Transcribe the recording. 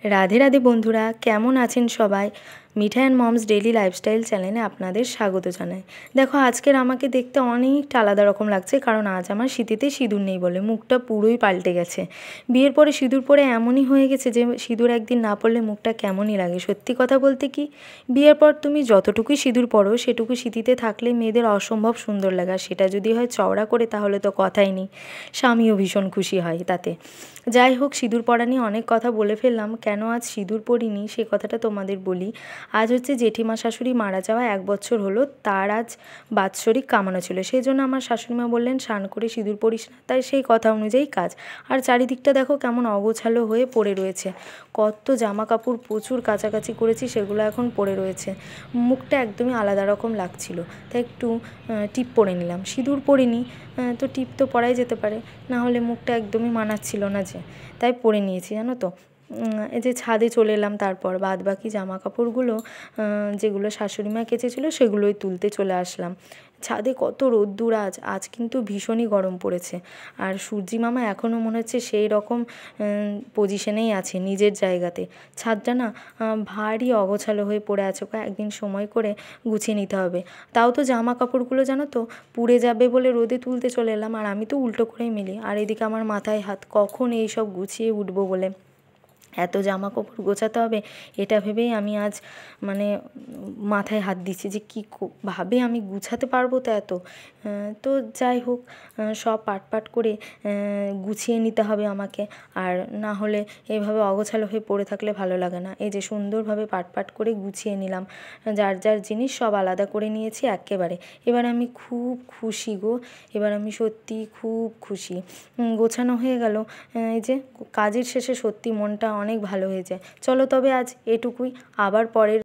রাধে রাধে বন্ধুরা, কেমন আছেন সবাই? মিঠা অ্যান্ড মমস ডেইলি লাইফস্টাইল চ্যানেলে আপনাদের স্বাগত জানাই। দেখো, আজকের আমাকে দেখতে অনেকটা আলাদা রকম লাগছে, কারণ আজ আমার সিঁথিতে সিঁদুর নেই বলে মুখটা পুরোই পাল্টে গেছে। বিয়ের পরে সিঁদুর পরে এমনই হয়ে গেছে যে সিঁদুর একদিন না পরলে মুখটা কেমনই লাগে। সত্যি কথা বলতে কি, বিয়ের পর তুমি যতটুকুই সিঁদুর পরো সেটুকু সিঁথিতে থাকলে মেয়েদের অসম্ভব সুন্দর লাগে। আর সেটা যদি হয় চওড়া করে, তাহলে তো কথাই নেই, স্বামীও ভীষণ খুশি হয় তাতে। যাই হোক, সিঁদুর পরা নিয়ে অনেক কথা বলে ফেললাম। কেন আজ সিঁদুর পরিনি সে কথাটা তোমাদের বলি। আজ হচ্ছে জেঠিমা শাশুড়ি মারা যাওয়া 1 বছর হলো, তার আজ বাৎসরিক কামানো ছিল। সেই জন্য আমার শাশুড়িমা বললেন স্নান করে সিঁদুর পরিস না, তাই সেই কথা অনুযায়ী কাজ। আর চারিদিকটা দেখো কেমন অগোছালো হয়ে পড়ে রয়েছে। কত জামা কাপড় প্রচুর কাচাকাচি করেছি, সেগুলো এখন পড়ে রয়েছে। মুখটা একদমই আলাদা রকম লাগছিল, তাই একটু টিপ পরে নিলাম। সিঁদুর পরিনি, তো টিপ তো পরাই যেতে পারে, না হলে মুখটা একদমই মানাচ্ছিল না যে, তাই পরে নিয়েছি জানো তো। এই যে ছাদে চলে এলাম, তারপর বাদ বাকি জামা কাপড়গুলো যেগুলো শাশুড়ি মা কেচেছিলো সেগুলোই তুলতে চলে আসলাম। ছাদে কত রোদ্দুর আজ, আজ কিন্তু ভীষণই গরম পড়েছে। আর সূর্যি মামা এখনও মনে হচ্ছে সেই রকম পজিশনেই আছে, নিজের জায়গাতে। ছাদটা না ভারী অগোছালো হয়ে পড়ে আছে, একদিন সময় করে গুছিয়ে নিতে হবে। তাও তো জামা কাপড়গুলো জানো তো পুড়ে যাবে বলে রোদে তুলতে চলে এলাম, আর আমি তো উল্টো করেই মেলি। আর এদিকে আমার মাথায় হাত, কখন এই সব গুছিয়ে উঠবো বলে এত জামা কাপড় গোছাতে হবে, এটা ভেবেই আমি আজ মানে মাথায় হাত দিচ্ছি যে কী ভাবে আমি গুছাতে পারবো তো এত। তো যাই হোক, সব পাট করে গুছিয়ে নিতে হবে আমাকে। আর না হলে এইভাবে অগোছালো হয়ে পড়ে থাকলে ভালো লাগে না। এই যে সুন্দরভাবে পাট করে গুছিয়ে নিলাম, যার যার জিনিস সব আলাদা করে নিয়েছি একেবারে। এবার আমি খুব খুশি গো, এবার আমি সত্যি খুব খুশি। গোছানো হয়ে গেল, এই যে কাজের শেষে সত্যি মনটা অনেক ভালো হয়ে যায়। চলো তবে আজ এটুকুই, আবার পরের